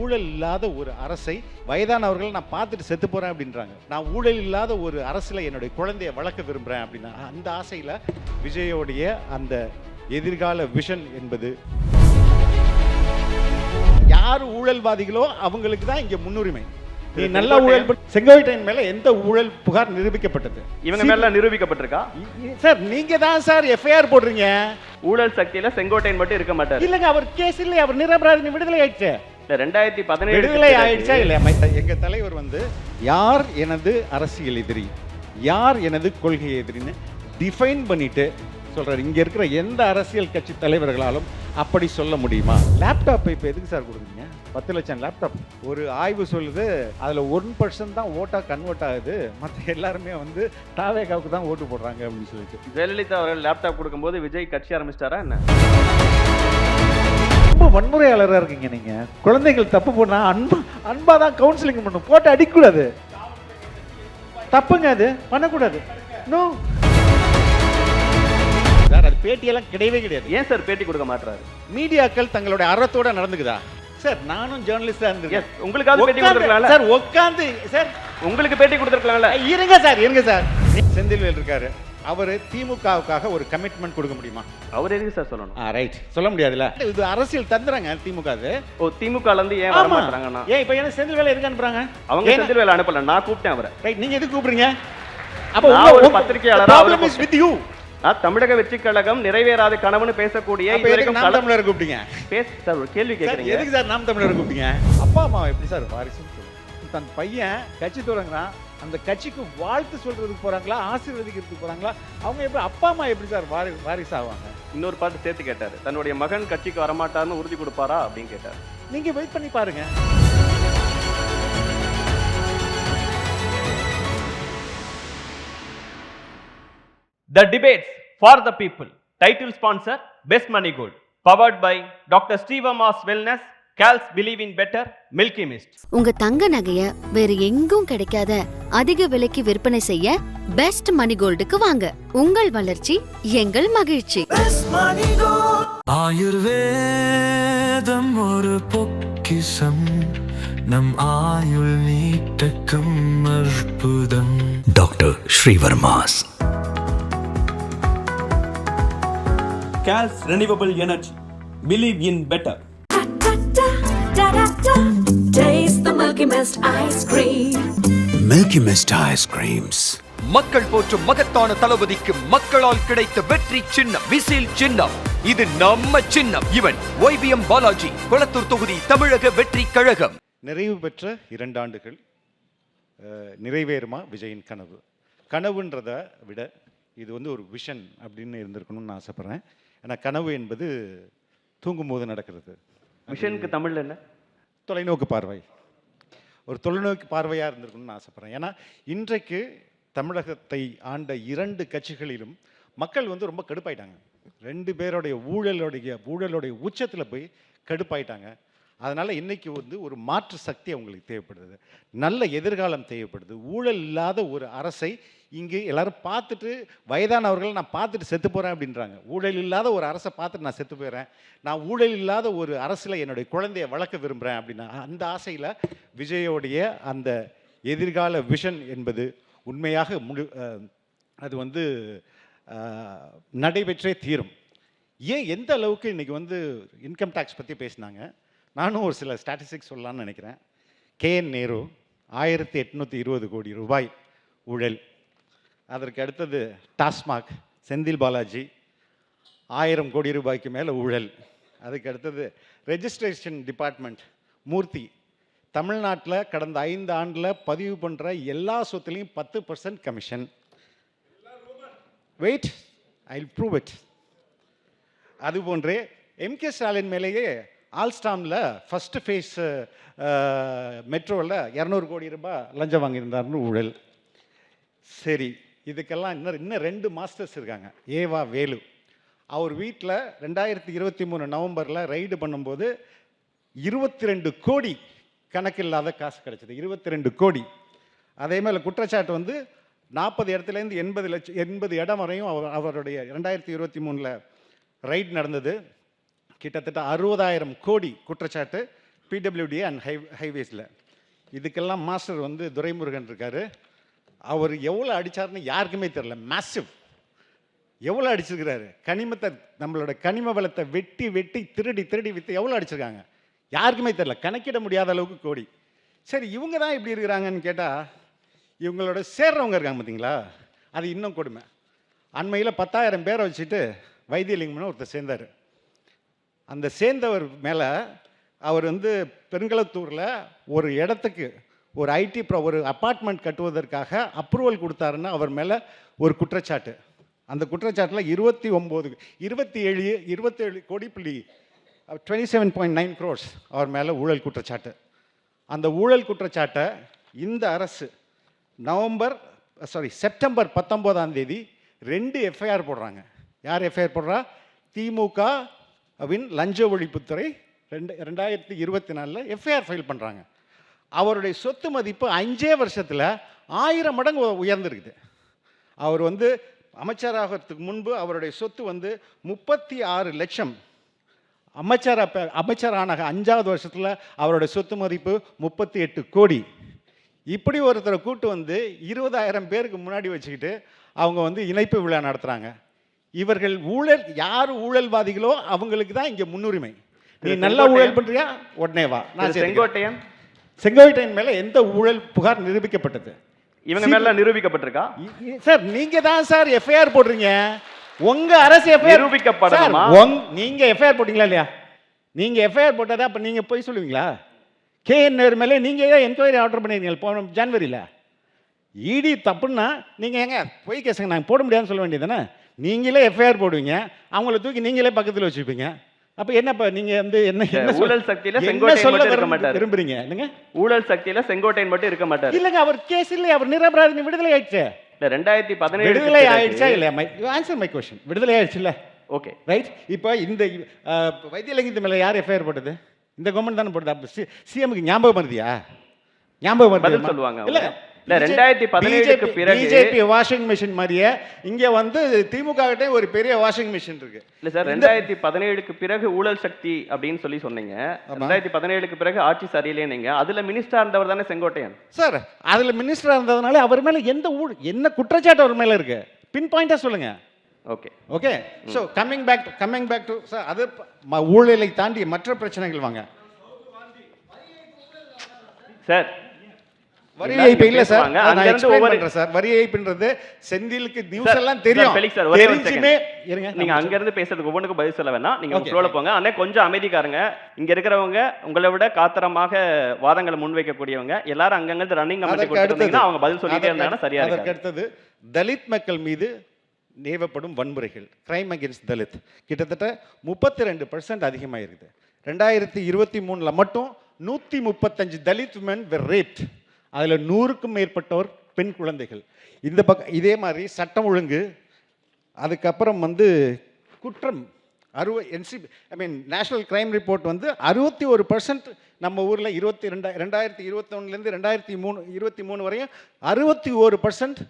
ஊழல் இல்லாத ஒரு அரசை வயதானவர்கள் நான் பார்த்துட்டு செத்து போகிறேன் அப்படின்றாங்க. நான் ஊழல் இல்லாத ஒரு அரசில் என்னுடைய குழந்தைய வளர்க்க விரும்புகிறேன் அப்படின்னா அந்த ஆசையில் விஜயோடைய அந்த எதிர்கால விஷன் என்பது யார் ஊழல்வாதிகளோ அவங்களுக்கு தான் இங்கே முன்னுரிமை. நீ நல்ல ஊழல் செங்கோட்டையன் மேல எந்த ஊழல் புகார் நிரூபிக்கப்பட்டது? இவங்க மேல நிரூபிக்கப்பட்டிருக்கா? சார் நீங்க தான் சார் எஃப்ஐஆர் போடுறீங்க. ஊழல் சக்தியில செங்கோட்டையன் மட்டும் இருக்க மாட்டார். இல்லங்க, அவர் கேஸ் இல்ல, அவர் நிரபராதி விடுதலை ஆயிடுச்சு. 2017 விடுதலை ஆயிடுச்சா இல்லையா? எங்க தலைவர் யார் எனது அரசியல் எதிரி, யார் எனது கொள்கை எதிரின்னு டிஃபைன் பண்ணிட்டு சொல்றாரு. இங்க இருக்கிற எந்த அரசியல் கட்சி தலைவர்களாலும் அப்படி சொல்ல முடியுமா? லேப்டாப் இப்போ எதுக்கு சார் கொடுக்குறீங்க? 10 லட்சம் லேப்டாப். ஒரு ஆய்வு சொல்லுது அதில் 1% தான் ஓட்டாக கன்வெர்ட் ஆகுது, மற்ற எல்லாருமே தாவேகாவுக்கு தான் ஓட்டு போடுறாங்க அப்படின்னு சொல்லிட்டு. ஜெயலலிதா அவர்கள் லேப்டாப் கொடுக்கும்போது விஜய் கட்சி ஆரம்பிச்சிட்டாரா என்ன? ரொம்ப வன்முறையாளராக இருக்கீங்க நீங்க. குழந்தைகள் தப்பு பண்ணா அன்பா தான் கவுன்சிலிங் பண்ணணும், போட்டு அடிக்கக்கூடாது. தப்புங்க, அது பண்ணக்கூடாது. நோ சார், அது பேட்டியெல்லாம் கிடையவே கிடையாது. ஏன் சார் பேட்டி கொடுக்க மாட்டாரு? மீடியாக்கள் தங்களுடைய அறத்தோட நடந்துக்குதா சார்? நானும் ஜேர்னலிஸ்டா இருந்தேன். உங்களுக்காவது பேட்டி கொடுத்திருக்கலாம்ல சார். உட்கார்ந்து சார் உங்களுக்கு பேட்டி கொடுத்திருக்கலாம்ல. இருங்க சார். செந்தில்வேல் இருக்காரு, அவர் திமுகவுக்காக ஒரு கமிட்மெண்ட் கொடுக்க முடியுமா? அவர் எதுக்கு சார் சொல்லணும்? ரைட், சொல்ல முடியாதுல்ல. இது அரசியல் தந்துறாங்க திமுக. ஓ, திமுகல இருந்து ஏன் வர மாட்டாங்கன்னா? ஏன் இப்போ என்ன செந்தில்வேல் எதுக்கு அனுப்புறாங்க? அவங்க செந்தில்வேல் அனுப்பல, நான் கூப்பிட்டேன் அவரை. ரைட், நீங்க எதுக்கு கூப்பிடுறீங்க? அப்ப ஒரு பத்திரிகையாளரா ப்ராப்ளம் இஸ் வித் யூ. தமிழக வெற்றி கழகம் நிறைவேறாத கனவுன்னு பேசக்கூடிய நாம் தமிழர் கூப்பிட்டீங்க. சார் ஒரு கேள்வி கேக்குறீங்க, எதுக்கு சார் நாம் தமிழர் கூப்பிட்டீங்க? அப்பா அம்மா எப்படி சார் வாரிசுன்னு சொல்லுங்க? தன் பையன் கட்சி தொடங்குறான், அந்த கட்சிக்கு வாழ்த்து சொல்றதுக்கு போறாங்களா, ஆசீர்வதிக்கிறதுக்கு போறாங்களா? அவங்க எப்படி அப்பா அம்மா எப்படி சார் வாரிசு ஆவாங்க? இன்னொரு பாட்டு சேர்த்து கேட்டாரு, தன்னுடைய மகன் கட்சிக்கு வரமாட்டார்னு உறுதி கொடுப்பாரா அப்படின்னு கேட்டாரு. நீங்க வெயிட் பண்ணி பாருங்க. The Debates for the People. Title sponsor Best Money Gold. Powered by Dr. Stevamas Wellness, Cal's Believe in Better, Milky Mist. உங்க தங்க நகைய வேற எங்கும் கிடைக்காத அதிக விலைக்கு விற்பனை செய்ய பெஸ்ட் மணி கோல்டுக்கு வாங்க. உங்கள் வளர்ச்சி எங்கள் மகிழ்ச்சி. ஆயுர்வேதம் ஒரு பொக்கிஷம், நம் ஆயுள் நீட்டக்கும் அற்புதம். Doctor Srivarma's. Cal's Renewable Energy. Believe in better. Taste the Milky Mist ice cream. Milky Mist ice creams. மக்கள் போற்றும் மகத்தான தளபதிக்கு மக்களால் கிடைத்த வெற்றி சின்னம், விசில் சின்னம். இது நம்ம சின்னம். இவன் YBM பாலாஜி, கொளத்தூர் தொகுதி, தமிழக வெற்றி கழகம். நிறைவு பெற்ற 2 ஆண்டுகள் நிறைவேறுமா விஜயின் கனவு? கனவுன்றதை விட இது ஒரு விஷன் அப்படின்னு இருந்திருக்கணும்னு நான் ஆசைப்படுறேன். ஏன்னா கனவு என்பது தூங்கும்போது நடக்கிறது. விஷனுக்கு தமிழ்ல என்ன? தொலைநோக்கு பார்வை. ஒரு தொலைநோக்கு பார்வையாக இருந்திருக்கணும்னு ஆசைப்படுறேன். ஏன்னா இன்றைக்கு தமிழகத்தை ஆண்ட 2 கட்சிகளிலும் மக்கள் ரொம்ப கடுப்பாயிட்டாங்க. 2 பேருடைய ஊழலுடைய உச்சத்தில் போய் கடுப்பாயிட்டாங்க. அதனால் இன்றைக்கி ஒரு மாற்று சக்தி அவங்களுக்கு தேவைப்படுது, நல்ல எதிர்காலம் தேவைப்படுது. ஊழல் இல்லாத ஒரு அரசை இங்கே எல்லாரும் பார்த்துட்டு, வயதானவர்கள் நான் பார்த்துட்டு செத்து போகிறேன் அப்படின்றாங்க. ஊழல் இல்லாத ஒரு அரசை பார்த்துட்டு நான் செத்து போயிடுறேன், நான் ஊழல் இல்லாத ஒரு அரசில் என்னுடைய குழந்தைய வளர்க்க விரும்புகிறேன் அப்படின்னா அந்த ஆசையில் விஜயோடைய அந்த எதிர்கால விஷன் என்பது உண்மையாக அது நடைபெற்றே தீரும். ஏன் எந்த அளவுக்கு இன்றைக்கி இன்கம் டேக்ஸ் பற்றி பேசினாங்க. நானும் ஒரு சில ஸ்டாட்டிஸ்டிக்ஸ் சொல்லலான்னு நினைக்கிறேன். KN நேரு 1820 கோடி ரூபாய் ஊழல். அதற்கு அடுத்தது டாஸ்மாக் செந்தில் பாலாஜி 1000 கோடி ரூபாய்க்கு மேலே ஊழல். அதுக்கு அடுத்தது ரெஜிஸ்ட்ரேஷன் டிபார்ட்மெண்ட் மூர்த்தி தமிழ்நாட்டில் கடந்த 5 ஆண்டில் பதிவு பண்ணுற எல்லா சொத்துலையும் 10% commission. Wait, I will prove it. அதுபோன்றே MK ஸ்டாலின் மேலேயே ஆல்ஸ்டாமில் ஃபஸ்ட்டு ஃபேஸ் மெட்ரோவில் 200 கோடி ரூபாய் லஞ்சம் வாங்கியிருந்தார்னு ஊழல். சரி, இதுக்கெல்லாம் இன்னும் 2 மாஸ்டர்ஸ் இருக்காங்க. ஏவா வேலு, அவர் வீட்டில் 2023 நவம்பரில் ரைடு பண்ணும்போது 22 கோடி கணக்கு இல்லாத காசு கிடச்சிது. 22 கோடி. அதே மாதிரி குற்றச்சாட்டு 40 இடத்துலேருந்து 80 இடம் வரையும் அவருடைய 2023 ரைடு நடந்தது. கிட்டத்தட்ட 60,000 கோடி குற்றச்சாட்டு. பிடபிள்யூடி அண்ட் ஹைவேஸில் இதுக்கெல்லாம் மாஸ்டர் வந்து துரைமுருகன் இருக்கார். அவர் எவ்வளோ அடித்தார்னு யாருக்குமே தெரில. மேசிவ் எவ்வளோ அடிச்சிருக்கிறாரு. கனிமத்தை, நம்மளோட கனிம வளத்தை வெட்டி வெட்டி திருடி விற்று எவ்வளோ அடிச்சிருக்காங்க யாருக்குமே தெரில. கணக்கிட முடியாத அளவுக்கு கோடி. சரி, இவங்க தான் இப்படி இருக்கிறாங்கன்னு கேட்டால், இவங்களோட சேர்றவங்க இருக்காங்க பார்த்தீங்களா, அது இன்னும் கொடுமை. அண்மையில் 10,000 பேரை வச்சுட்டு வைத்தியலிங்கம்னு ஒருத்தர் சேர்ந்தார். அந்த சேர்ந்தவர் மேலே அவர் வந்து பெருங்களத்தூரில் ஒரு இடத்துக்கு ஒரு ஒரு அப்பார்ட்மெண்ட் கட்டுவதற்காக அப்ரூவல் கொடுத்தாருன்னு அவர் மேலே ஒரு குற்றச்சாட்டு. அந்த குற்றச்சாட்டில் 27 கோடி புள்ளி 27.9 crores அவர் மேலே ஊழல் குற்றச்சாட்டு. அந்த ஊழல் குற்றச்சாட்டை இந்த அரசு செப்டம்பர் 19 2 எஃப்ஐஆர் போடுறாங்க. யார் எஃப்ஐஆர் போடுறா? திமுகவின் லஞ்ச ஒழிப்புத்துறை 2024 எஃப்ஐஆர் ஃபைல் பண்ணுறாங்க. அவருடைய சொத்து மதிப்பு 5 வருஷத்தில் 1000 மடங்கு உயர்ந்திருக்குது. அவர் வந்து அமைச்சராகிறதுக்கு முன்பு அவருடைய சொத்து வந்து 36 லட்சம். அமைச்சரான 5வது வருஷத்தில் அவருடைய சொத்து மதிப்பு 38 கோடி. இப்படி ஒருத்தரை கூட்டு வந்து 20,000 பேருக்கு முன்னாடி வச்சுக்கிட்டு அவங்க வந்து இணைப்பு விழா நடத்துகிறாங்க. இவர்கள் யார் ஊழல்வாதிகளோ அவங்களுக்கு தான் இங்கே முன்னுரிமை. நீ நல்லா ஊழல் பண்ணுறியா, உடனே வா. நான் செங்கோட்டையன் மேலே எந்த ஊழல் புகார் நிரூபிக்கப்பட்டது? இவங்க மேல நிரூபிக்கப்பட்டிருக்கா? சார், நீங்க தான் சார் எஃப்ஐஆர் போடுறீங்க. உங்க அரசு எஃப்ஐஆர் நிரூபிக்கப்படணுமா? நீங்க எஃப்ஐஆர் போட்டீங்களா இல்லையா? நீங்க எஃப்ஐஆர் போட்டதா அப்ப நீங்க போய் சொல்லுவீங்களா? KN நேரு மேலே நீங்க ஏன் என்கொயரி ஆர்டர் பண்ணிருக்கீங்க போன ஜனவரியில்? இடி தப்புன்னா நீங்க எங்க போய் கேசுங்க நாங்கள் போட முடியாதுன்னு சொல்ல வேண்டியதானே? நீங்களே எஃப்ஐஆர் போடுவீங்க, அவங்கள தூக்கி நீங்களே பக்கத்தில் வச்சுப்பீங்க. அப்ப என்னப்பா நீங்க வந்து என்ன ஊழல் சக்தியில செங்கோட்டையன் மட்டும் இருக்க மாட்டாரு. விரும்புறீங்க என்னங்க? ஊழல் சக்தியில செங்கோட்டையன் மட்டும் இருக்க மாட்டாரு. இல்லங்க, அவர் கேஸ் இல்ல, அவர் நிரபராதி, விடுதலை ஆயிடுச்சு. இல்ல 2017 விடுதலை ஆயிடுச்சா இல்லையா? Answer my question. விடுதலை ஆயிடுச்சு இல்ல? Okay right. இப்போ இந்த வைத்தியலிங்கத்து மேல யார் எஃப்ஐஆர் போட்டது? இந்த கவர்மெண்ட் தானே போட்டது. அப்ப சிஎம்க்கு ஞாபகம் வருதியா? ஞாபகம் வருது சொல்லுவாங்க. இல்ல 2017க்கு பிறகு பிஜேபி வாஷிங் மெஷின் மாதிரியே இங்க வந்து திமுக கிட்ட ஒரு பெரிய வாஷிங் மெஷின் இருக்கு. இல்ல சார், 2017க்கு பிறகு ஊழல் சக்தி அப்படின்னு சொல்லி சொன்னீங்க. 2017க்கு பிறகு ஆட்சி சரியில்லைன்னீங்க. அதுல மினிஸ்டரா இருந்தவர் தானே செங்கோட்டையன் சார். அதுல மினிஸ்டரா இருந்ததுனால அவர் மேல என்ன குற்றச்சாட்டு அவர் மேல இருக்கு? பின் பாயிண்டா சொல்லுங்க. Okay okay. So coming back to sir, அது ஊழலை தாண்டி மற்ற பிரச்சனைகள் வாங்க சார். வரி ஏய்ப்பு இல்ல சார், நான் எக்ஸ்பிளைன் பண்றேன் சார். வரி ஏய்ப்புன்றது செந்திலுக்கு நியூஸ் எல்லாம் தெரியும். தெரிஞ்சுமே இருங்க, நீங்க அங்க இருந்து பேசுறதுக்கு ஒவ்வொன்றுக்கும் பதில் சொல்ல வேணாம். நீங்க ஃப்ளோல போங்க. அண்ணே கொஞ்சம் அமைதிக்காரங்க. இங்க இருக்கிறவங்க உங்களை விட காத்திரமாக வாதங்களை முன்வைக்கக்கூடியவங்க. எல்லாரும் அங்கங்க ரன்னிங் கமிட்டி கொடுத்தீங்கன்னா அவங்க பதில் சொல்லிட்டே இருந்தாங்கன்னா சரியா இருக்கும். அதற்கு அடுத்தது தலித் மக்கள் மீது நேவப்படும் வன்முறைகள், கிரைம் அகேன்ஸ்ட் தலித் கிட்டத்தட்ட 32% அதிகமாக இருக்குது. 2023 மட்டும் 135 தலித் விமன் were raped. அதில் 100க்கும் மேற்பட்டோர் பெண் குழந்தைகள். இந்த பக்கம் இதே மாதிரி சட்டம் ஒழுங்கு, அதுக்கப்புறம் வந்து குற்றம் நேஷனல் கிரைம் ரிப்போர்ட் வந்து 61% நம்ம ஊரில் 2021லேருந்து 2023 வரையும் 61%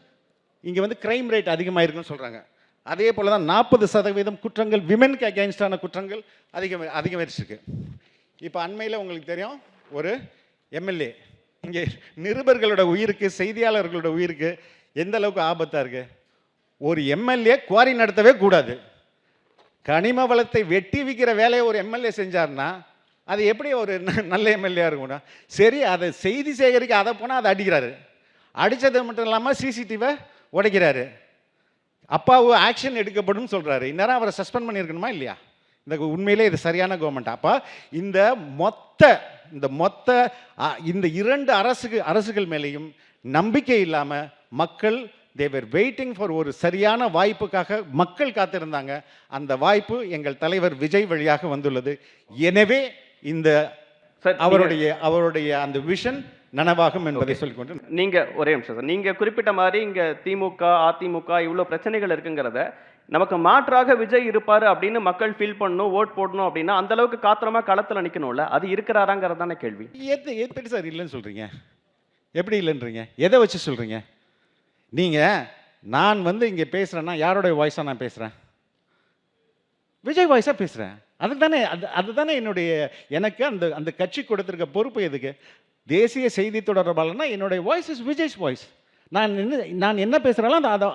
இங்கே வந்து கிரைம் ரேட் அதிகமாக இருக்குன்னு சொல்கிறாங்க. அதே போல் தான் 40% குற்றங்கள் விமென்க்கு அகேன்ஸ்டான குற்றங்கள் அதிகமாகிடுச்சிருக்கு. இப்போ அண்மையில் உங்களுக்கு தெரியும், ஒரு எம்எல்ஏ இங்கே நிருபர்களோட உயிருக்கு, செய்தியாளர்களோட உயிருக்கு எந்த அளவுக்கு ஆபத்தாக இருக்குது. ஒரு எம்எல்ஏ குவாரி நடத்தவே கூடாது. கனிம வளத்தை வெட்டி விற்கிற வேலையை ஒரு எம்எல்ஏ செஞ்சார்னா அது எப்படி ஒரு நல்ல எம்எல்ஏ இருக்கும்னா? சரி, அதை செய்தி சேகரிக்க அதை போனால் அதை அடிக்கிறாரு. அடித்தது மட்டும் இல்லாமல் சிசிடிவை உடைக்கிறாரு. அப்பாவு ஆக்ஷன் எடுக்கப்படும் சொல்கிறாரு. இந்நேரம் அவரை சஸ்பெண்ட் பண்ணியிருக்கணுமா இல்லையா? இந்த உண்மையிலே இது சரியான கவர்மெண்ட். அப்போ இந்த இந்த 2 அரசுகள் மேலேயும் நம்பிக்கை இல்லாமல் மக்கள் தேவர் வெயிட்டிங் ஃபார் ஒரு சரியான வாய்ப்புக்காக மக்கள் காத்திருந்தாங்க. அந்த வாய்ப்பு எங்கள் தலைவர் விஜய் வழியாக வந்துள்ளது. எனவே இந்த அவருடைய அந்த விஷன் நனவாகும் என்பதை சொல்லிக்கொண்டு நீங்க ஒரே நிமிஷம் சார், நீங்க குறிப்பிட்ட மாதிரி இங்க திமுக அதிமுக இவ்வளவு பிரச்சனைகள் இருக்குங்கிறத நமக்கு மாற்றாக விஜய் இருப்பாரு அப்படின்னு மக்கள் ஃபீல் பண்ணணும், ஓட் போடணும் அப்படின்னா அந்த அளவுக்கு காத்திரமா களத்துல நிக்கணும்ல, அது இருக்கிறாராங்கிறது தானே கேள்வி. எப்படி சார் இல்லைன்னு சொல்றீங்க? எப்படி இல்லைன்றீங்க? எதை வச்சு சொல்றீங்க நீங்க? நான் வந்து இங்க பேசுறேன்னா யாரோட வாய்ஸா நான் பேசுறேன்? விஜய் வாய்ஸா பேசுறேன். அதுதானே அதுதானே எனக்கு அந்த கட்சி கொடுத்துருக்க பொறுப்பு எதுக்கு? தேசிய செய்தி தொடர்பாளர்னா என்னுடைய வாய்ஸ் இஸ் விஜய்ஸ் வாய்ஸ். நான் என்ன பேசுகிறாலும் அது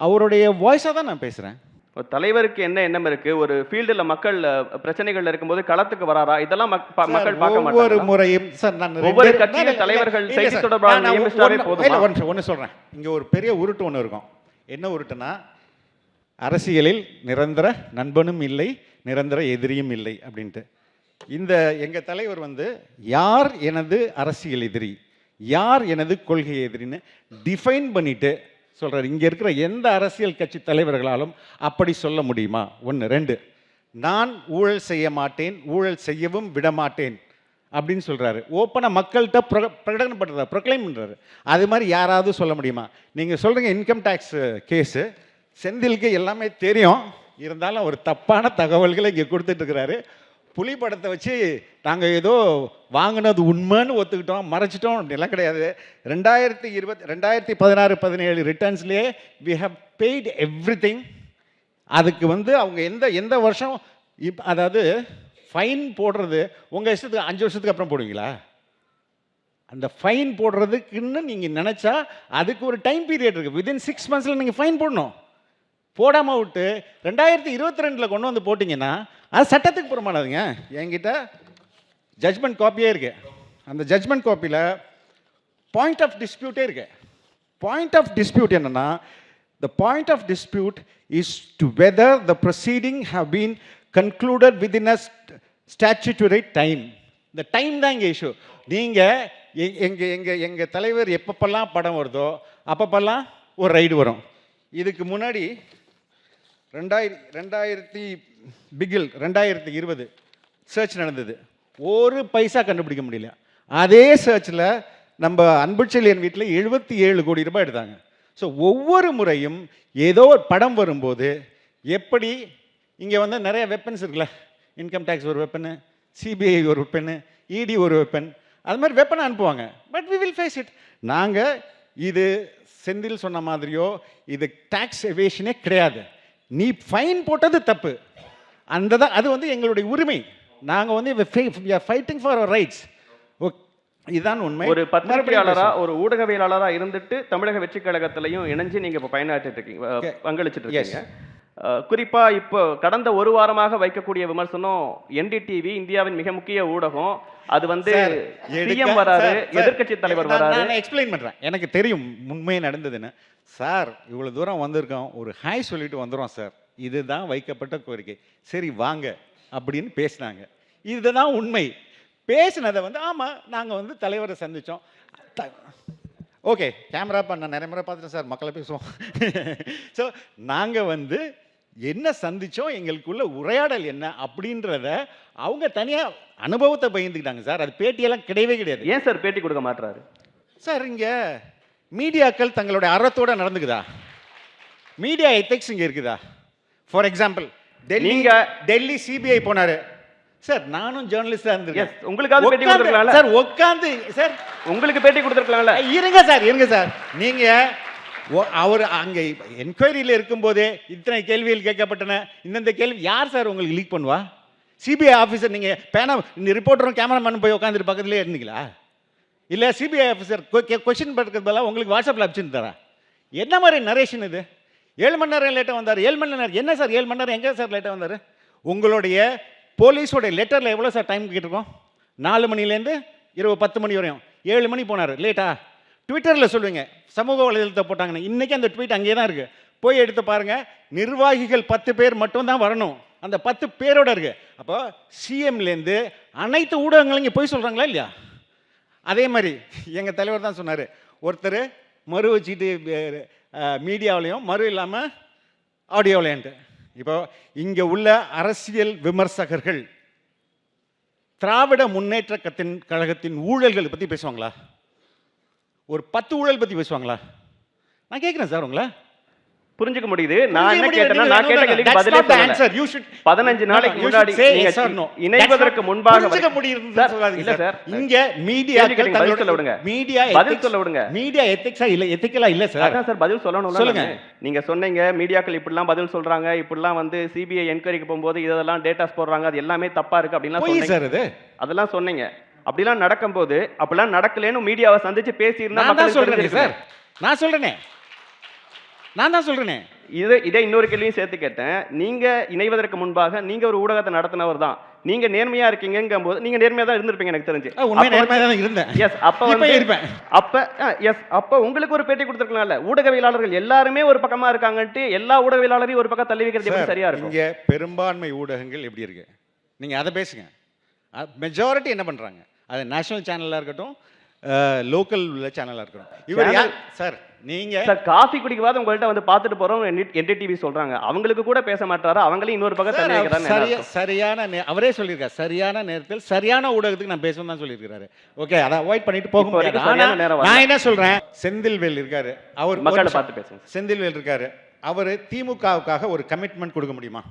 அவருடைய வாய்ஸாக தான் நான் பேசுகிறேன். ஒரு தலைவருக்கு என்ன எண்ணம் இருக்கு? ஒரு ஃபீல்டில் மக்கள் பிரச்சனைகள் இருக்கும்போது களத்துக்கு வராரா? இதெல்லாம் மக்கள் பார்க்க மாட்டாங்க. ஒவ்வொரு முறையும் சார் நான் ஒவ்வொரு கட்சியின் தலைவர்கள் செய்தி தொடர்பாளர் நியமிச்சாவே போதுமா? ஒன்று சொல்கிறேன். இங்கே ஒரு பெரிய உருட்டு ஒன்று இருக்கும். என்ன உருட்டுனா, அரசியலில் நிரந்தர நண்பனும் இல்லை, நிரந்தர எதிரியும் இல்லை அப்படின்ட்டு. எங்கள் தலைவர் யார் எனது அரசியல் எதிரி, யார் எனது கொள்கை எதிரின்னு டிஃபைன் பண்ணிட்டு சொல்கிறார். இங்கே இருக்கிற எந்த அரசியல் கட்சி தலைவர்களாலும் அப்படி சொல்ல முடியுமா? 1. 2, நான் ஊழல் செய்ய மாட்டேன், ஊழல் செய்யவும் விட மாட்டேன் அப்படின்னு சொல்கிறாரு. ஓப்பனாக மக்கள்கிட்ட பிரகடனம் பண்ணுறாரு, ப்ரொக்ளைம் பண்ணுறாரு. அது மாதிரி யாராவது சொல்ல முடியுமா? நீங்கள் சொல்கிறீங்க இன்கம் டேக்ஸ் கேஸு, செந்திலுக்கு எல்லாமே தெரியும், இருந்தாலும் அவர் தப்பான தகவல்களை இங்கே கொடுத்துட்ருக்கிறாரு. புலி படத்தை வச்சு நாங்கள் ஏதோ வாங்கினது உண்மைன்னு ஒத்துக்கிட்டோம், மறைச்சிட்டோம் அப்படிலாம் கிடையாது. 2016-17 ரிட்டர்ன்ஸ்லேயே we have paid everything. அதுக்கு அவங்க எந்த வருஷம் அதாவது ஃபைன் போடுறது உங்கள் இஷ்டத்துக்கு 5 வருஷத்துக்கு அப்புறம் போடுவீங்களா? அந்த ஃபைன் போடுறதுக்குன்னு நீங்கள் நினச்சா அதுக்கு ஒரு டைம் பீரியட் இருக்குது. வித்தின் 6 months நீங்கள் ஃபைன் போடணும். போடாமல் விட்டு 2022 கொண்டு வந்து போட்டிங்கன்னா அது சட்டத்துக்கு புறமானதுங்க. என்கிட்ட ஜட்ஜ்மெண்ட் காப்பியே இருக்கு. அந்த ஜட்ஜ்மெண்ட் காப்பியில் பாயிண்ட் ஆஃப் டிஸ்பியூட்டே இருக்கு. பாயிண்ட் ஆஃப் டிஸ்பியூட் என்னன்னா, the point of dispute is to whether the proceeding have been concluded within a statutory time. இந்த டைம் தான் இங்கே இஷ்யூ. நீங்கள் எங்கள் தலைவர் எப்பப்பெல்லாம் படம் வருதோ அப்பப்பெல்லாம் ஒரு ரைடு வரும். இதுக்கு முன்னாடி 2020 சர்ச் நடந்தது. ஒரு பைசா கண்டுபிடிக்க முடியல. அதே சர்ச்சில் நம்ம அன்புச்செழியன் வீட்டில் 77 கோடி ரூபாய் எடுத்தாங்க. ஸோ ஒவ்வொரு முறையும் ஏதோ ஒரு படம் வரும்போது எப்படி இங்கே நிறைய வெப்பன்ஸ் இருக்குல்ல, இன்கம் டேக்ஸ் ஒரு வெப்பனு, சிபிஐ ஒரு வெப்பனு, இடி ஒரு வெப்பன், அது மாதிரி வெப்பனை அனுப்புவாங்க. But we will face it. நாங்கள் இது செந்தில் சொன்ன மாதிரியோ இது டேக்ஸ் எவேஷனே கிடையாது. நீ ஃபைன் போட்டது தப்பு. அது எங்களுடைய உரிமை. நாங்கள் ஃபைட்டிங் ஃபார் அவர் ரைட்ஸ். இதுதான் உண்மை. ஒரு பத்திரிகையாளரா, ஒரு ஊடகவியலாளரா இருந்துட்டு தமிழக வெற்றி கழகத்திலையும் இணைஞ்சு நீங்க இப்போ பயனாற்றிட்டு இருக்கீங்க, பங்களிச்சுட்டு இருக்கீங்க. குறிப்பா இப்போ கடந்த ஒரு வாரமாக வைக்கக்கூடிய விமர்சனம், என்டிடிவி இந்தியாவின் மிக முக்கிய ஊடகம், அது சிஎம் வராரு, எதிர்க்கட்சி தலைவர் வராரு. நான் எக்ஸ்பிளைன் பண்றேன். எனக்கு தெரியும் உண்மையே நடந்ததுன்னு. சார் இவ்வளவு தூரம் வந்திருக்கோம், ஒரு ஹாய் சொல்லிட்டு வந்துடும் சார், இதுதான் வைக்கப்பட்ட கோரிக்கை, சரி வாங்க அப்படின்னு பேசினாங்க. இதுதான் உண்மை. பேசினதை ஆமாம் நாங்கள் தலைவரை சந்தித்தோம். ஓகே, கேமரா நான் நிறைய முறை பார்த்துட்டேன் சார், மக்களை பேசுவோம். ஸோ நாங்கள் என்ன சந்தித்தோம், எங்களுக்குள்ள உரையாடல் என்ன அப்படின்றத அவங்க தனியாக அனுபவத்தை பகிர்ந்துக்கிட்டாங்க சார். அது பேட்டியெல்லாம் கிடையவே கிடையாது. ஏன் சார் பேட்டி கொடுக்க மாட்டுறாரு சார்? இங்கே மீடியாக்கள் தங்களுடைய அறத்தோடு நடந்துக்குதா? மீடியா எத்திக்ஸ் இங்கே இருக்குதா? ஃபார் எக்ஸாம்பிள் டெல்லி சிபிஐ போனாரு சார், நானும் ஜேர்னலிஸ்டா இருந்திருக்கேன். உங்களுக்காவது பேட்டி கொடுத்துருக்கலாம்ல சார்? உட்காந்து சார் உங்களுக்கு பேட்டி கொடுத்துருக்கலாம்ல. இருங்க சார், நீங்க அவர் அங்கே என்கொயரியில் இருக்கும்போதே இத்தனை கேள்விகள் கேட்கப்பட்டன, இந்தந்த கேள்வி யார் சார் உங்களுக்கு லீக் பண்ணுவா? சிபிஐ ஆஃபீஸர் நீங்கள் ரிப்போர்ட்டரும் கேமராமேனும் போய் உட்காந்துட்டு பக்கத்துலேயே இருந்தீங்களா? இல்லை சிபிஐ ஆஃபீஸர் கொஸ்டின் பண்ணுறது பதிலாக உங்களுக்கு வாட்ஸ்அப்பில் அனுப்பிச்சுன்னு தரா? என்ன மாதிரி நரேஷன் இது? 7 மணி நேரம் லேட்டாக வந்தார். 7 மணி நேரம் என்ன சார்? 7 மணி நேரம் எங்கே சார் லேட்டாக வந்தார்? உங்களுடைய போலீஸோடைய லெட்டரில் எவ்வளோ சார் டைம் கேட்டிருக்கோம்? 4 மணிலேருந்து இரவு 10 மணி வரையும். 7 மணி போனார் லேட்டா? ட்விட்டரில் சொல்லுவீங்க, சமூக வலைதளத்தை போட்டாங்கன்னு. இன்றைக்கி அந்த ட்வீட் அங்கே தான் இருக்குது, போய் எடுத்து பாருங்கள். நிர்வாகிகள் 10 பேர் மட்டும் தான் வரணும், அந்த 10 பேரோட இருக்குது. அப்போ சிஎம்லேருந்து அனைத்து ஊடகங்களும் இங்கே போய் சொல்கிறாங்களா இல்லையா? அதே மாதிரி எங்கள் தலைவர் தான் சொன்னார், ஒருத்தர் மறு வச்சுட்டு மீடியாவிலையும் மறு இல்லாமல் ஆடியோவிலைன்ட்டு. இப்போ இங்கே உள்ள அரசியல் விமர்சகர்கள் திராவிட முன்னேற்ற கழகத்தின் ஊழல்களை பற்றி பேசுவாங்களா? ஒரு 10 ஊழல் பற்றி பேசுவாங்களா? நான் கேட்குறேன் சார் உங்களை. புரிஞ்சுக்க முடியுது. நான் என்ன கேட்டேன்னா, நான் கேட்ட கேள்விக்கு பதிலே சொல்லல. 15 நாளைக்கு முன்னாடி நீங்க இணைவதற்கு முன்பாக புரிஞ்சுக்க முடியுது சார், சொல்லாதீங்க இல்ல சார். சார். இங்க மீடியாக்கள் பதில் சொல்ல விடுங்க. மீடியா பதில் சொல்ல விடுங்க. மீடியா எத்திக்ஸா இல்ல, எத்திக்கலா இல்ல சார். அதான் சார் பதில் சொல்லணும்ல. சொல்லுங்க. நீங்க சொன்னீங்க மீடியாக்கள் இப்படிலாம் பதில் சொல்றாங்க, இப்படிலாம் வந்து சிபிஐ என்கொயரிக்கு போகும்போது இதெல்லாம் டேட்டாஸ் போடுறாங்க, அது எல்லாமே தப்பா இருக்கு அப்படிலாம் போய் சொன்னீங்க. சார் இது அதெல்லாம் சொன்னீங்க. அப்படிலாம் நடக்கும்போது அப்படிலாம் நடக்கலன்னு மீடியாவை சந்திச்சு பேசியிருந்தா நான் தான் மக்களுக்கு சொல்றேன் தெரிஞ்சிருக்கும். சார். நான் சொல்றேனே. நான் தான் சொல்றேனே. இதே இன்னொரு கேள்வியும் சேர்த்து கேட்டேன். நீங்க இணைவதற்கு முன்பாக நீங்க ஒரு ஊடகத்தை நடத்தினவர் தான். நீங்க நேர்மையா இருக்கீங்கங்கும் போது நீங்க நேர்மையா தான் இருந்திருப்பீங்க எனக்கு தெரிஞ்சு. உண்மையா நேர்மையா தான் இருந்தேன். எஸ், அப்ப வந்து இருப்பேன். அப்ப உங்களுக்கு ஒரு பேட்டி கொடுத்திருக்கலாம்ல. ஊடகவியலாளர்கள் எல்லாருமே ஒரு பக்கமா இருக்காங்கன்ட்டு எல்லா ஊடகவியலாளரையும் ஒரு பக்கம் தள்ளி வைக்கிறது எப்படி சரியா இருக்கும்? இங்க பெரும்பான்மை ஊடகங்கள் எப்படி இருக்கு? நீங்க அதை பேசுங்க. மெஜாரிட்டி என்ன பண்றாங்க? அது நேஷனல் சேனலா இருக்கட்டும், லோக்கல் உள்ள சேனலா இருக்கட்டும். இவர் யார் சார்? நீங்க சார் காஃபி குடிக்கவாத உங்கள்ட்ட வந்து பார்த்துட்டு போறோம் என்டிடிவி சொல்றாங்க. அவங்களுக்கு கூட பேச மாட்டாரு, அவங்களையும் இன்னொரு பக்கம் தள்ளி வைக்கிறாங்க. சரியான அவரே சொல்லியிருக்காரு, சரியான நேரத்தில் சரியான ஊடகத்துக்கு நான் பேசணும் தான் சொல்லியிருக்காரு. ஓகே, அதை அவாய்ட் பண்ணிட்டு போக முடியாது. நான் என்ன சொல்றேன், செந்தில்வேல் இருக்காரு, அவர் மக்களை பார்த்து பேசுங்க. செந்தில்வேல் இருக்காரு, அவர் திமுகவுக்காக ஒரு கமிட்மெண்ட் கொடுக்க முடியுமா?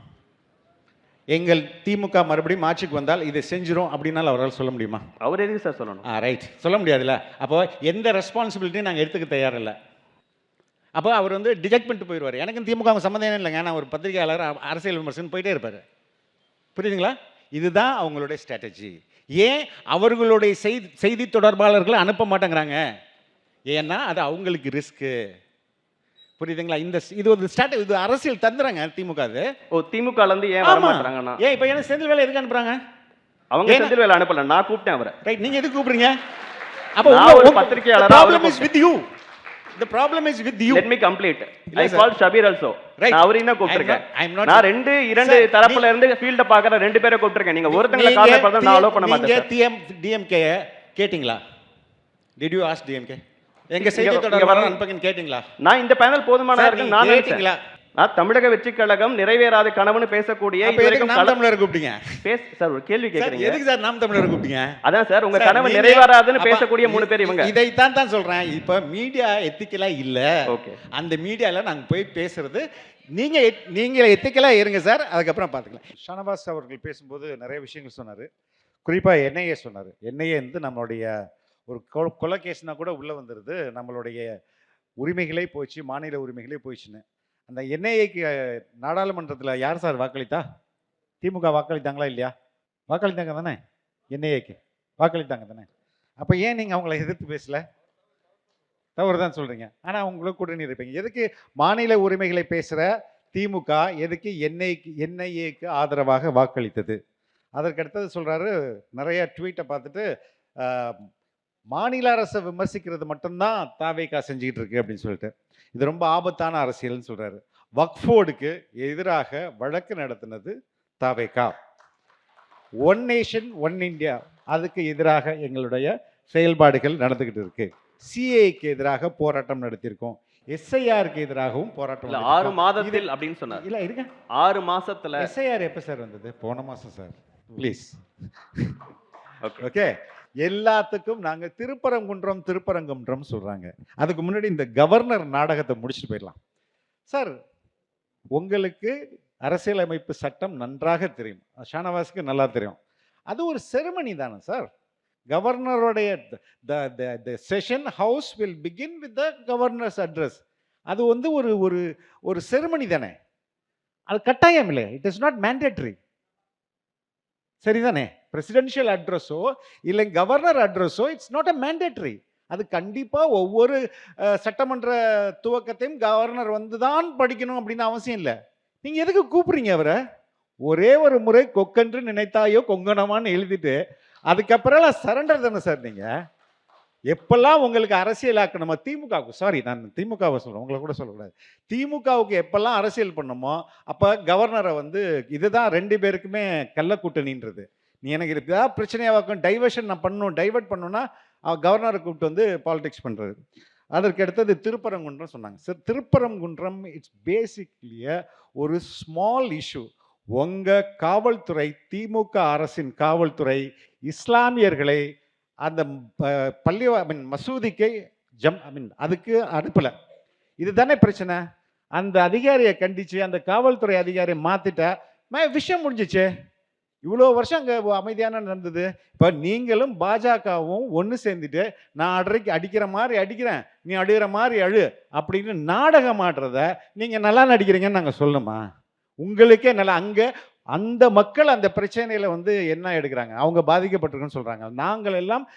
எங்கள் திமுக மறுபடியும் ஆட்சிக்கு வந்தால் இதை செஞ்சிரும் அப்படின்னால அவரால் சொல்ல முடியுமா? அவர் எதுக்கு சார் சொல்லணும்? ரைட், சொல்ல முடியாதுல்ல. அப்போ எந்த ரெஸ்பான்சிபிலிட்டியும் நாங்கள் எடுத்துக்க தயாரில்லை. அப்போ அவர் வந்து டிஜெக்ட் பண்ணிட்டு போயிடுவார். எனக்கு திமுக சம்மந்தம் இல்லைங்க, நான் ஒரு பத்திரிகையாளர், அரசியல் விமர்சனம் போயிட்டே இருப்பார். புரியுதுங்களா? இதுதான் அவங்களுடைய ஸ்ட்ராட்டஜி. ஏன் அவர்களுடைய செய்தி தொடர்பாளர்களை அனுப்ப மாட்டேங்கிறாங்க? ஏன்னா அது அவங்களுக்கு ரிஸ்க்கு. புரியுதுங்களா? இது ஒரு ஸ்ட்ராட்டஜி, இது அரசியல் தந்துறாங்க திமுக. அது திமுகல இருந்து ஏன் வர மாட்டாங்கன்னா, ஏன் இப்போ என்ன செந்தில்வேலை எதுக்கு அனுப்புறாங்க? அவங்க செந்தில்வேலை அனுப்பல, நான் கூப்பிட்டேன் அவரை. ரைட், நீங்க எதுக்கு கூப்பிடுறீங்க? அப்போ ஒரு பத்திரிகையாளர். problem is with you. The problem is with you. Let me complete. I called Shabir also. நான் அவரையும் தான் கூப்பிட்டிருக்கேன். நான் இரண்டு தரப்புல இருந்து ஃபீல்ட பார்க்கற ரெண்டு பேரை கூப்பிட்டிருக்கேன். நீங்க ஒருத்தங்கள கார்னர் பண்ணா நான் அலோ பண்ண மாட்டேன். நீங்க DMK கேட்டிங்களா? Did you ask DMK? எங்க செய்தி தொடர்பாளர் அனுப்புங்கன்னு கேட்டிங்களா? நான் இந்த பேனல் போதுமானதா இருக்குன்னு நான் கேட்டிங்களா? நான் தமிழக வெற்றி கழகம் நிறைவேறாத கனவுன்னு பேசக்கூடிய இதுவரைக்கும் நாம் தமிழர் கூப்பிட்டீங்க. சார் ஒரு கேள்வி கேக்குறீங்க. எதுக்கு சார் நாம் தமிழர் கூப்பிட்டீங்க? அதான் சார் உங்க கனவு நிறைவேறாதுன்னு பேசக்கூடிய 3 பேர் இவங்க. இதைத்தான் தான் சொல்றேன். இப்ப மீடியா எத்திக்கலா இல்ல. அந்த மீடியால நாங்க போய் பேசுறது, நீங்க எத்திக்கலா இருங்க சார், அதுக்கப்புறம் பார்த்துக்கலாம். ஷானவாஸ் அவர்கள் பேசும்போது நிறைய விஷயங்கள் சொன்னாரு. குறிப்பா NIA சொன்னாரு. NIA வந்து நம்மளுடைய ஒரு கொலை கேஸ்னா கூட உள்ள வந்துருது, நம்மளுடைய உரிமைகளே போச்சு, மாநில உரிமைகளே போயிடுச்சுன்னு. அந்த NIAக்கு நாடாளுமன்றத்தில் யார் சார் வாக்களித்தா? திமுக வாக்களித்தாங்களா இல்லையா? வாக்களித்தாங்க தானே? NIAக்கு வாக்களித்தாங்க தானே? அப்போ ஏன் நீங்கள் அவங்கள எதிர்த்து பேசல? தவறு தான் சொல்கிறீங்க. ஆனால் அவங்களுக்கு கூட்டணி இருப்பீங்க. எதுக்கு மாநில உரிமைகளை பேசுகிற திமுக எதுக்கு NIAக்கு ஆதரவாக வாக்களித்தது? அதற்கடுத்தது சொல்கிறாரு, நிறைய ட்வீட்டை பார்த்துட்டு மாநில அரசை விமர்சிக்கிறது மட்டும்தான் தாவேகா செஞ்சுக்கிட்டு இருக்கு அப்படின்னு சொல்லிட்டு, இது ரொம்ப ஆபத்தான அரசியல்னு சொல்றாரு. வக்ஃபோர்டுக்கு எதிராக வழக்கு நடத்தினது தாவேகா. ஒன் நேஷன் ஒன் இந்தியா, அதுக்கு எதிராக எங்களுடைய செயல்பாடுகள் நடந்துகிட்டு இருக்கு. CAக்கு எதிராக போராட்டம் நடத்தியிருக்கோம். SIRக்கு எதிராகவும் போராட்டம். 6 மாதத்தில் அப்படின்னு சொன்னார். இல்ல இருங்க, 6 மாசத்துல. SIR எப்ப சார் வந்தது? போன மாசம் சார். ப்ளீஸ். ஓகே, எல்லாத்துக்கும் நாங்க திருப்பரங்குன்றம் சொல்றாங்க. அதுக்கு முன்னாடி இந்த கவர்னர் நாடகத்தை முடிச்சுட்டு போயிடலாம் சார். உங்களுக்கு அரசியலமைப்பு சட்டம் நன்றாக தெரியும், ஷானவாஸுக்கு நல்லா தெரியும். அது ஒரு செரிமனி தானே சார். கவர்னருடைய session house will begin with the governor's address. அது வந்து ஒரு செரிமனி தானே, அது கட்டாயம் இல்லை. It is not mandatory. சரிதானே? பிரசிடென்ஷியல் அட்ரஸோ இல்லை கவர்னர் அட்ரஸோ இட்ஸ் நாட் அ மேண்டேட்டரி. அது கண்டிப்பாக ஒவ்வொரு சட்டமன்ற துவக்கத்தையும் கவர்னர் வந்து தான் படிக்கணும் அப்படின்னு அவசியம் இல்லை. நீங்கள் எதுக்கு கூப்பிடுறீங்க அவரை? ஒரே ஒரு முறை கொக்கென்று நினைத்தாயோ கொங்கணமான்னு எழுதிட்டு அதுக்கப்புறம் சரண்டர் தானே சார். நீங்கள் எப்பெல்லாம் உங்களுக்கு அரசியலாக்கணுமோ திமுகவுக்கு, சாரி நான் திமுகவை சொல்கிறேன், உங்களை கூட சொல்லக்கூடாது, திமுகவுக்கு எப்பெல்லாம் அரசியல் பண்ணணுமோ அப்போ கவர்னரை வந்து இதுதான் 2 பேருக்குமே கள்ள கூட்டணின்றது. நீ எனக்கு ஏதாவது பிரச்சனையாக டைவர்ஷன் நான் பண்ணணும், டைவர்ட் பண்ணணும்னா கவர்னரை கூப்பிட்டு வந்து பாலிடிக்ஸ் பண்ணுறது. அதற்கு அடுத்தது திருப்பரங்குன்றம் சொன்னாங்க சார். திருப்பரங்குன்றம் இட்ஸ் பேசிக்லி ஒரு ஸ்மால் இஷ்யூ. உங்கள் காவல்துறை, திமுக அரசின் காவல்துறை இஸ்லாமியர்களை அந்த மசூதிக்கு அதுக்கு அனுப்பலை. இதுதானே பிரச்சனை. அந்த அதிகாரியை கண்டிச்சு அந்த காவல்துறை அதிகாரியை மாத்திட்டா விஷயம் முடிஞ்சிச்சு. இவ்வளோ வருஷம் அங்கே அமைதியான நடந்தது. இப்போ நீங்களும் பாஜகவும் ஒன்று சேர்ந்துட்டு நான் அடிக்கிற மாதிரி அடிக்கிறேன், நீ அழுகிற மாதிரி அழு அப்படின்னு நாடகம் ஆடுறத நீங்கள் நல்லா நடிக்கிறீங்கன்னு நாங்கள் சொல்லணுமா? உங்களுக்கே நல்லா அங்கே அந்த மக்கள் அந்த பிரச்சனையில் வந்து என்ன எடுக்கிறாங்க, அவங்க பாதிக்கப்பட்டிருக்குன்னு சொல்கிறாங்க. நாங்கள் எல்லாம்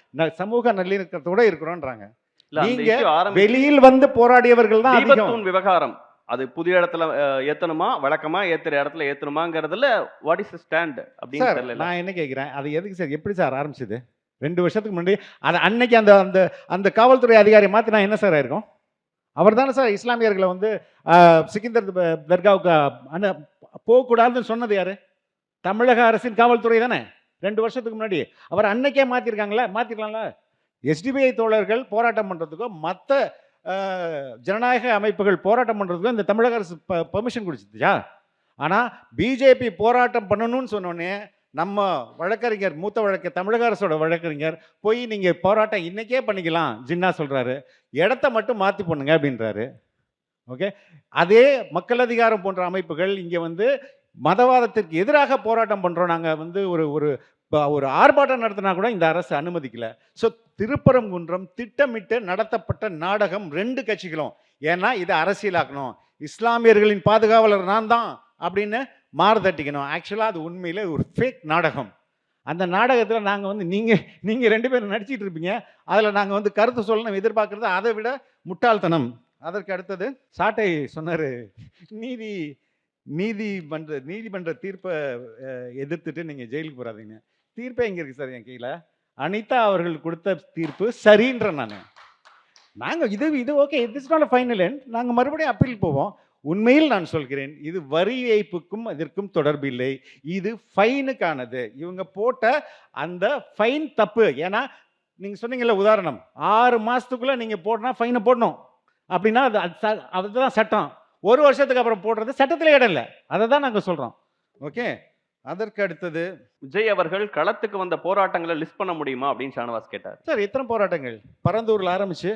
சமூக நல்லிணக்கத்தோடு இருக்கிறோன்றாங்க. இல்ல, அந்த நீங்க issue ஆரம்பிச்சு வெளியில் வந்து போராடியவர்கள் தான் அதிகம். தீபத்தூண் விவகாரம் அது புது இடத்துல ஏத்தணுமா, வழக்கமா ஏத்துற இடத்துல ஏத்தணுமாங்கிறதுல வாட் இஸ் ஸ்டாண்ட் அப்படின்னு சார் தெரியல. நான் என்ன கேட்குறேன், அது எதுக்கு சார், எப்படி சார் ஆரம்பிச்சது? 2 வருஷத்துக்கு முன்னாடி அது அன்னைக்கு அந்த அந்த அந்த காவல்துறை அதிகாரி மாற்றி நான் என்ன சார் ஆயிருக்கும்? அவர் தானே சார் இஸ்லாமியர்களை வந்து சிக்கிந்தர் தர்காவுக்கு போகக்கூடாதுன்னு சொன்னது யாரு? தமிழக அரசின் காவல்துறை தானே 2 வருஷத்துக்கு முன்னாடி. அவர் அன்னைக்கே மாற்றிருக்காங்களே, மாற்றிருக்கலாம்ல. எஸ்டிபிஐ தோழர்கள் போராட்டம் பண்ணுறதுக்கும் மற்ற ஜனநாயக அமைப்புகள் போராட்டம் பண்ணுறதுக்கும் இந்த தமிழக அரசு பெர்மிஷன் கொடுத்துச்சா? ஆனால் பிஜேபி போராட்டம் பண்ணணும்னு சொன்னோடனே நம்ம வழக்கறிஞர், மூத்த தமிழக அரசோட வழக்கறிஞர் போய் நீங்கள் போராட்டம் இன்றைக்கே பண்ணிக்கலாம் ஜின்னா சொல்கிறாரு, இடத்த மட்டும் மாற்றி பண்ணுங்க அப்படின்றாரு. ஓகே, அதே மக்கள் அதிகாரம் போன்ற அமைப்புகள் இங்கே வந்து மதவாதத்திற்கு எதிராக போராட்டம் பண்ணுறோம், நாங்கள் வந்து ஒரு ஆர்ப்பாட்டம் நடத்தினா கூட இந்த அரசு அனுமதிக்கல. ஸோ திருப்பரங்குன்றம் திட்டமிட்டு நடத்தப்பட்ட நாடகம் 2 கட்சிகளும். ஏன்னா இதை அரசியலாக்கணும், இஸ்லாமியர்களின் பாதுகாவலர் நான் தான் அப்படின்னு மாறுதட்டிக்கணும். ஆக்சுவலாக அது உண்மையில் ஒரு ஃபேக் நாடகம். அந்த நாடகத்தில் நாங்கள் வந்து நீங்கள் 2 பேரும் நடிச்சிட்டு இருப்பீங்க, அதில் நாங்கள் வந்து கருத்து சொல்லணும் எதிர்பார்க்குறது அதை விட முட்டாள்தனம். அதற்கு அடுத்தது சாட்டை சொன்னார், நீதிமன்ற தீர்ப்பை எதிர்த்துட்டு நீங்கள் ஜெயிலுக்கு போகாதீங்க. தீர்ப்பே எங்கே இருக்குது சார்? என் கீழே அனிதா அவர்கள் கொடுத்த தீர்ப்பு சரின்ற நாங்கள் இது okay, it's not a final end, நாங்கள் மறுபடியும் அப்பீல் போவோம். உண்மையில் நான் சொல்கிறேன், இது வரி ஏய்ப்புக்கும் அதற்கும் தொடர்பு இல்லை, இது ஃபைனுக்கானது. இவங்க போட்ட அந்த ஃபைன் தப்பு. ஏன்னா நீங்கள் சொன்னீங்கல்ல உதாரணம், 6 மாதத்துக்குள்ளே நீங்கள் போடணும் ஃபைனை போடணும் அப்படின்னா அதுதான் சட்டம். 1 வருஷத்துக்கு அப்புறம் போடுறது சட்டத்தில் இடம் இல்லை, அதை தான் நாங்கள் சொல்கிறோம். ஓகே, அதற்கு அடுத்தது விஜய் அவர்கள் களத்துக்கு வந்த போராட்டங்களை லிஸ்ட் பண்ண முடியுமா அப்படின்னு ஷானவாஸ் கேட்டார். சார் எத்தனை போராட்டங்கள் பரந்தூரில் ஆரம்பிச்சு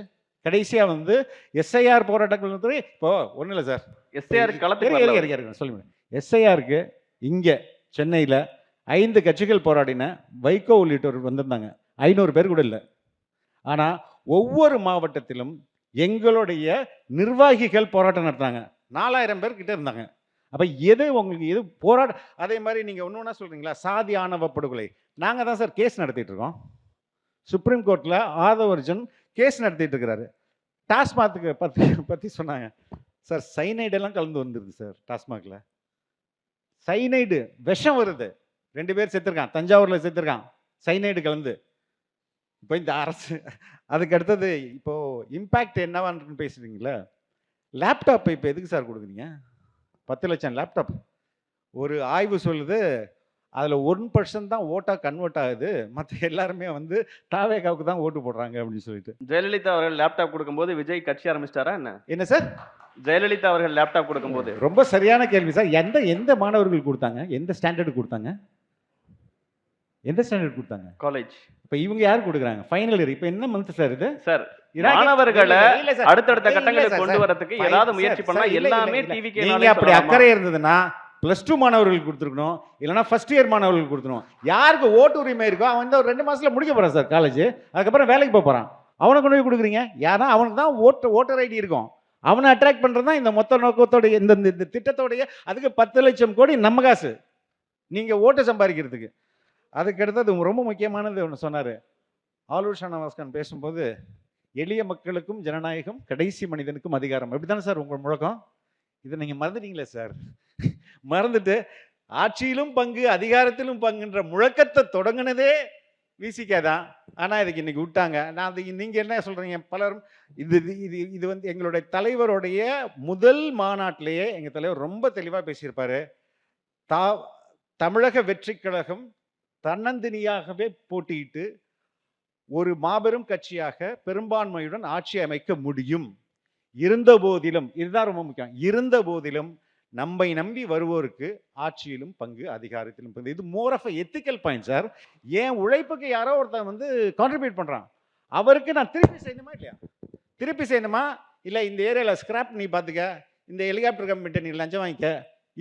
கடைசியாக வந்து எஸ்ஐஆர் போராட்டங்கள் வந்து இப்போ ஒன்றும் இல்லை சார். எஸ்ஐஆர் களத்துக்கு சொல்லுங்க. எஸ்ஐஆருக்கு இங்கே சென்னையில் 5 கட்சிகள் போராடின, வைகோ உள்ளிட்டோர் வந்திருந்தாங்க, 500 பேர் கூட இல்லை. ஆனால் ஒவ்வொரு மாவட்டத்திலும் எங்களுடைய நிர்வாகிகள் போராட்டம் நடத்தாங்க, 4000 பேர் கிட்ட இருந்தாங்க. அப்போ உங்களுக்கு எது போராட்டம்? அதே மாதிரி நீங்கள் ஒன்று ஒன்றா சொல்கிறீங்களா, சாதி ஆணவ படுகொலை, நாங்கள் தான் சார் கேஸ் நடத்திட்டு இருக்கோம். சுப்ரீம் கோர்ட்டில் ஆதவர்ஜன் கேஸ் நடத்திட்டு இருக்கிறாரு. டாஸ்மாக்கு பற்றி சொன்னாங்க சார், சைனைடெல்லாம் கலந்து வந்துருது சார். டாஸ்மாகில் சைனைடு விஷம் வருது, 2 பேர் செத்துருக்கான், தஞ்சாவூரில் செத்துருக்கான், சைனைடு கலந்து. இப்போ இந்த அரசு அதுக்கு அடுத்தது இப்போது இம்பேக்ட் என்னவான்னு பேசுகிறீங்களா? லேப்டாப் இப்போ எதுக்கு சார் கொடுக்குறீங்க? 10 லட்சம் லேப்டாப். ஒரு ஆய்வு சொல்லுது அதில் 1% தான் ஓட்டாக கன்வெர்ட் ஆகுது, மற்ற எல்லாருமே வந்து தாவேகாவுக்கு தான் ஓட்டு போடுறாங்க அப்படின்னு சொல்லிட்டு. ஜெயலலிதா அவர்கள் லேப்டாப் கொடுக்கும்போது விஜய் கட்சி ஆரம்பிச்சிட்டாரா என்ன சார்? ஜெயலலிதா அவர்கள் லேப்டாப் கொடுக்கும்போது ரொம்ப சரியான கேள்வி சார். எந்த மாணவர்கள் கொடுத்தாங்க? எந்த ஸ்டாண்டர்டு கொடுத்தாங்க? காலேஜ். இப்போ இவங்க யார் கொடுக்குறாங்க? Final year. இப்போ என்ன மந்த் சார் இது? சார் மாணவர்களை அடுத்தடுத்த கட்டங்களுக்கு கொண்டு வரதுக்கு ஏதாவது முயற்சி பண்ணா எல்லாமே டிவிக்கு. நீங்க அப்படி அக்கறை இருந்ததுன்னா +2 மாணவர்களுக்கு கொடுத்துருக்கணும், இல்லைனா ஃபர்ஸ்ட் இயர் மாணவர்களுக்கு கொடுத்துருவோம். யாருக்கு ஓட்டு உரிமை இருக்கோ அவன் வந்து ஒரு 2 மாசத்துல முடிக்க போறான் சார் காலேஜ், அதுக்கப்புறம் வேலைக்கு போறான். அவனை கொண்டு போய் கொடுக்குறீங்க. யாரா அவனுக்கு தான் ஓட்டர் ஐடி இருக்கும், அவனை அட்ராக்ட் பண்றது தான் இந்த மொத்த நோக்கத்தோடைய இந்த திட்டத்தோடைய. அதுக்கு 10 லட்சம் கோடி நம்ம காசு நீங்க ஓட்டு சம்பாதிக்கிறதுக்கு. அதுக்கு அடுத்தது ரொம்ப முக்கியமானது ஒன்று சொன்னார் ஆலூர் ஷானவாஸ்கான் பேசும்போது, எளிய மக்களுக்கும் ஜனநாயகம், கடைசி மனிதனுக்கும் அதிகாரம். எப்படி தானே சார் உங்கள் முழக்கம்? இதை நீங்கள் மறந்துட்டீங்களே சார். மறந்துட்டு ஆட்சியிலும் பங்கு அதிகாரத்திலும் பங்குன்ற முழக்கத்தை தொடங்கினதே விசிகா தான். ஆனால் இதுக்கு இன்னைக்கு விட்டாங்க. நான் அது நீங்கள் என்ன சொல்கிறீங்க? பலரும் இது வந்து எங்களுடைய தலைவருடைய முதல் மாநாட்டிலேயே எங்கள் தலைவர் ரொம்ப தெளிவாக பேசியிருப்பார். தமிழக வெற்றி கழகம் தன்னந்தனியாகவே போட்டியிட்டு ஒரு மாபெரும் கட்சியாக பெரும்பான்மையுடன் ஆட்சி அமைக்க முடியும். இருந்த போதிலும், இதுதான் ரொம்ப முக்கியம், இருந்த போதிலும் நம்மை நம்பி வருவோருக்கு ஆட்சியிலும் பங்கு அதிகாரத்திலும் பங்கு. இது more of ethical point sir. ஏன் உழைப்புக்கு யாரோ ஒருத்தன் வந்து கான்ட்ரிபியூட் பண்ணுறான், அவருக்கு நான் திருப்பி செய்யணுமா இல்லையா? திருப்பி செய்யணுமா இல்லை இந்த ஏரியாவில் ஸ்கிராப் நீ பார்த்துக்க, இந்த ஹெலிகாப்டர் கமிட்டி நீ லஞ்சம் வாங்கிக்க,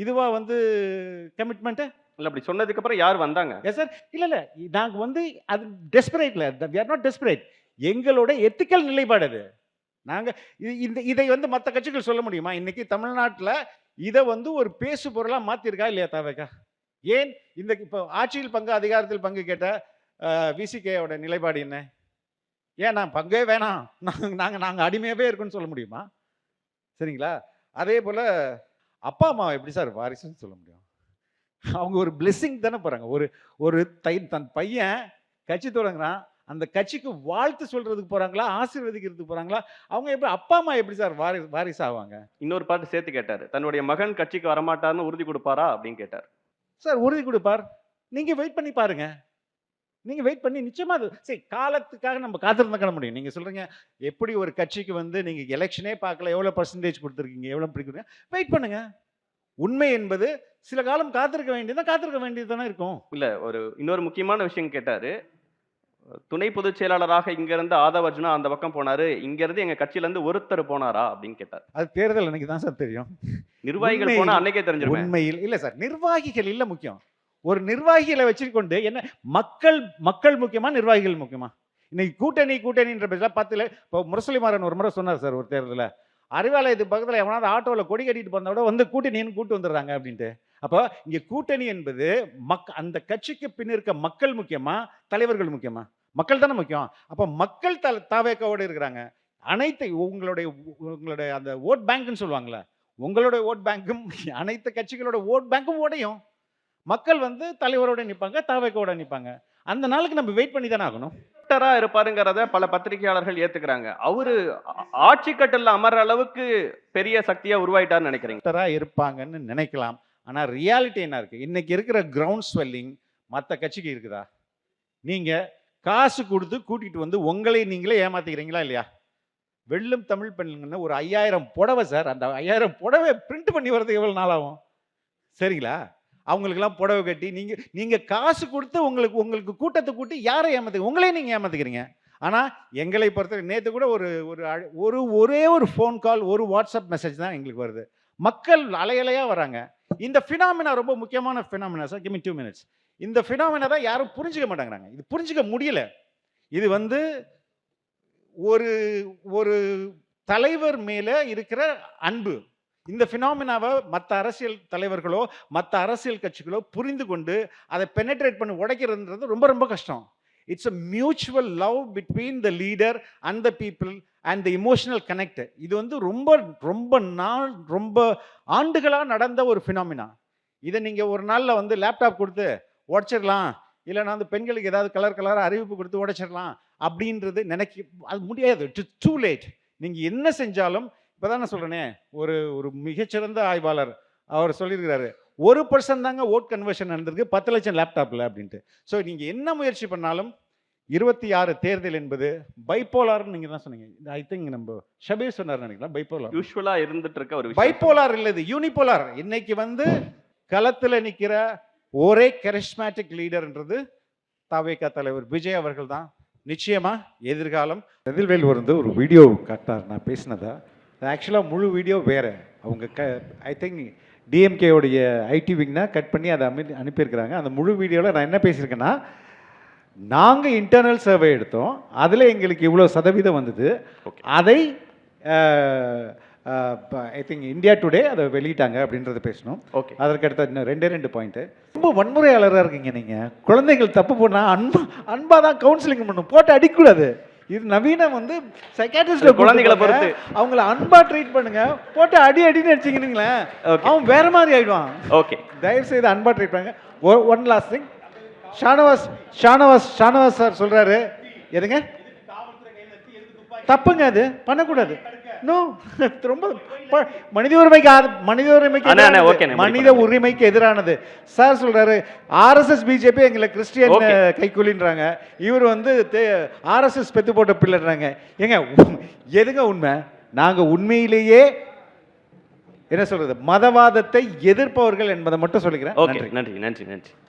இதுவா வந்து கமிட்மெண்ட்டு? இல்ல அப்படி சொன்னதுக்கு அப்புறம் யார் வந்தாங்க? Yes sir. இல்லை நாங்கள் வந்து அது டெஸ்பரேட்ல, வி ஆர் நாட் டெஸ்பரேட். எங்களோட எத்திக்கல் நிலைப்பாடு அது. நாங்கள் இதை வந்து மற்ற கட்சிகள் சொல்ல முடியுமா? இன்னைக்கு தமிழ்நாட்டில் இதை வந்து ஒரு பேசு பொருளாக மாற்றிருக்கா இல்லையா தாவேக்கா? ஏன் இந்த இப்போ ஆட்சியில் பங்கு அதிகாரத்தில் பங்கு கேட்ட விசிகேயோட நிலைப்பாடு என்ன? ஏன் நான் பங்கே வேணாம், நாங்கள் அடிமையாகவே இருக்குன்னு சொல்ல முடியுமா? சரிங்களா? அதே போல் அப்பா அம்மா எப்படி சார் வாரிசுன்னு சொல்ல முடியும்? அவங்க ஒரு பிளெஸ்ஸிங் தானே போகிறாங்க. ஒரு தன் பையன் கட்சி தொடங்குறான், அந்த கட்சிக்கு வாழ்த்து சொல்றதுக்கு போறாங்களா, ஆசீர்வதிக்கிறதுக்கு போறாங்களா? அவங்க எப்படி அப்பா அம்மா எப்படி சார் வாரிசு ஆவாங்க? இன்னொரு பாட்டு சேர்த்து கேட்டாரு. தன்னுடைய மகன் கட்சிக்கு வரமாட்டார்னு உறுதி கொடுப்பாரா அப்படின்னு கேட்டார். சார் உறுதி கொடுப்பார். நீங்க வெயிட் பண்ணி பாருங்க. நீங்க வெயிட் பண்ணி நிச்சயமா அது சரி, காலத்துக்காக நம்ம காத்திருந்தா காண முடியும். நீங்க சொல்றீங்க எப்படி ஒரு கட்சிக்கு வந்து நீங்க எலெக்ஷனே பார்க்கல, எவ்வளவு பர்சன்டேஜ் கொடுத்துருக்கீங்க, எவ்வளவு பிடிக்கிறீங்க, வெயிட் பண்ணுங்க. உண்மை என்பது சில காலம் காத்திருக்க வேண்டியது தானே இருக்கும். இல்ல இன்னொரு முக்கியமான விஷயம் கேட்டாரு. துணை பொதுச் செயலாளராக இங்க இருந்து ஆதவ் அர்ஜுனா அந்த பக்கம் போனாரு, இங்க இருந்து எங்க கட்சியில இருந்து ஒருத்தர் போனாரா அப்படின்னு கேட்டார். அது தேர்தல் அன்னைக்கு தான் சார் தெரியும். நிர்வாகிகள் போனா அன்னைக்கே தெரிஞ்சிருமே. உண்மையில் இல்ல சார், நிர்வாகிகள் இல்ல முக்கியம். ஒரு நிர்வாகிகளை வச்சுக்கொண்டு என்ன மக்கள் முக்கியமா, நிர்வாகிகள் முக்கியமா? இன்னைக்கு கூட்டணின்ற பேசல 10 இப்போ முரசொலிமாறன் ஒரு முறை சொன்னார் சார் ஒரு தேர்தலில், அறிவாலயத்துக்கு பக்கத்தில் எவனாவது ஆட்டோவில் கொடி கட்டிட்டு போனதை விட வந்து கூட்டணின்னு கூட்டு வந்துடுறாங்க அப்படின்ட்டு. அப்போ இங்கே கூட்டணி என்பது அந்த கட்சிக்கு பின் இருக்க மக்கள் முக்கியமா, தலைவர்கள் முக்கியமா? மக்கள் தானே முக்கியம். அப்போ மக்கள் தாவேக்காவோடு இருக்கிறாங்க. அனைத்து உங்களுடைய அந்த ஓட் பேங்க்னு சொல்லுவாங்கள்ல, உங்களுடைய ஓட் பேங்க்கும் அனைத்து கட்சிகளோட ஓட் பேங்க்கும் உடையும். மக்கள் வந்து தலைவரோட நிற்பாங்க, தாவேக்காவோட நிற்பாங்க. அந்த நாளுக்கு நம்ம வெயிட் பண்ணி தானே ஆகணும். இருப்பாருங்கிறத பல பத்திரிகையாளர்கள் ஏத்துக்கிறாங்க. அவரு ஆட்சி கட்டல அமர்ற அளவுக்கு பெரிய சக்தியா உருவாயிட்டார்னு நினைக்கிறீங்க? இருப்பாங்கன்னு நினைக்கலாம். ஆனா ரியாலிட்டி என்ன இருக்கு? இன்னைக்கு இருக்கிற கிரவுண்ட் ஸ்வெல்லிங் மற்ற கட்சிக்கு இருக்குதா? நீங்க காசு கொடுத்து கூட்டிட்டு வந்து உங்களை நீங்களே ஏமாத்திக்கிறீங்களா இல்லையா? வெள்ளும் தமிழ் பெண்ணுங்கன்னு ஒரு 5000 புடவை சார். அந்த 5000 புடவை பிரிண்ட் பண்ணி வர்றதுக்கு எவ்வளவு நாள் ஆகும்? சரிங்களா? அவங்களுக்கெல்லாம் புடவை கட்டி நீங்க காசு கொடுத்து உங்களுக்கு கூட்டத்தை கூட்டி யாரை ஏமாத்துங்க? உங்களே நீங்க ஏமாத்துக்கிறீங்க. ஆனா எங்களை பொறுத்த நேற்று கூட ஒரே ஒரு ஃபோன் கால், ஒரு வாட்ஸ்அப் மெசேஜ் தான் எங்களுக்கு வருது. மக்கள் அலையலையா வராங்க. இந்த ஃபினாமினா ரொம்ப முக்கியமான phenomena sir. Give me 2 minutes. இந்த ஃபினாமினா தான் யாரும் புரிஞ்சுக்க மாட்டேங்கிறாங்க. இது புரிஞ்சுக்க முடியல. இது வந்து ஒரு தலைவர் மேல இருக்கிற அன்பு. இந்த ஃபினாமினாவை மற்ற அரசியல் தலைவர்களோ மற்ற அரசியல் கட்சிகளோ புரிந்து கொண்டு அதை பெனட்ரேட் பண்ணி உடைக்கிறதுன்றது ரொம்ப ரொம்ப கஷ்டம். It's a mutual love between the leader and the people and the emotional connect. இது வந்து ரொம்ப ஆண்டுகளாக நடந்த ஒரு ஃபினாமினா. இதை நீங்கள் ஒரு நாளில் வந்து லேப்டாப் கொடுத்து உடைச்சிடலாம், இல்லைனா வந்து பெண்களுக்கு ஏதாவது கலராக அறிவிப்பு கொடுத்து உடைச்சிடலாம் அப்படின்றது அது முடியாது. It's too late. நீங்கள் என்ன செஞ்சாலும் இப்போ தான் நான் சொல்கிறேனே, ஒரு மிகச்சிறந்த ஆய்வாளர் அவர் சொல்லியிருக்கிறாரு, 1% தாங்க ஓட் கன்வர்ஷன் நடந்திருக்கு 10 லட்சம் லேப்டாப்பில் அப்படின்ட்டு. ஸோ நீங்கள் என்ன முயற்சி பண்ணாலும் 26 தேர்தல் என்பது பைப்போலார்னு நீங்கள் தான் சொன்னீங்க. ஐ திங்க் நம்ம ஷபீர் சொன்னார் நினைக்கலாம். பைப்போலார் யூஸ்வலாக இருந்துட்டு இருக்க ஒரு விஷயம். பைப்போலார் இல்லை, இது யூனிபோலார். இன்னைக்கு வந்து களத்தில் நிற்கிற ஒரே கரிஸ்மேட்டிக் லீடர்ன்றது தாவேகா தலைவர் விஜய் அவர்கள் தான். நிச்சயமா எதிர்காலம். செந்தில்வேல் ஒரு வீடியோ காட்டினார் நான் பேசினதா. ஆக்சுவலாக முழு வீடியோ வேறு. அவங்க ஐ திங்க் டிஎம்கேவுடைய ஐடி விங்னா கட் பண்ணி அதை அனுப்பியிருக்கிறாங்க. அந்த முழு வீடியோவில் நான் என்ன பேசியிருக்கேன்னா, நாங்கள் இன்டர்னல் சர்வே எடுத்தோம், அதில் எங்களுக்கு இவ்வளோ சதவீதம் வந்தது. அதை ஐ திங்க் இந்தியா டுடே அதை வெளியிட்டாங்க அப்படின்றத பேசணும். ஓகே, அதற்கு அடுத்த இன்னும் 2 பாயிண்ட்டு. ரொம்ப வன்முறையாளராக இருக்கீங்க நீங்கள். குழந்தைகள் தப்பு பண்ணால் அன்பாக தான் கவுன்சிலிங் பண்ணணும், போட்டு அடிக்கக்கூடாது. இது நவீனம் வந்து சைக்காட்ரிஸ்ட்ல குழந்தைகளை பொறுத்து அவங்கள அன்பா ட்ரீட் பண்ணுங்க. போட்டு அடின்னு அடிச்சிங்கன்னீங்களேன், அவன் வேற மாதிரி ஆயிடுவான். ஓகே, தயவு செய்து அன்பா ட்ரீட் பண்ணுங்க. One last thing, Shahnawaz sir சொல்றாரு, எதுங்க தப்புங்க, அது பண்ணக்கூடாது. ரொம்ப மனித உரிமைக்கு எதிரானது சார் சொல்றாரு. ஆர்எஸ்எஸ் பிஜேபி எங்களை கிறிஸ்டியன் கைக்கூலின்றாங்க, இவர் வந்து ஆர்எஸ்எஸ் பெத்து போட்ட பிள்ளைறாங்க. ஏங்க எதுங்க உண்மை? நாங்க உண்மையிலேயே என்ன சொல்றது, மதவாதத்தை எதிர்ப்பவர்கள் என்பதை மட்டும் சொல்லிக்கிறேன். நன்றி.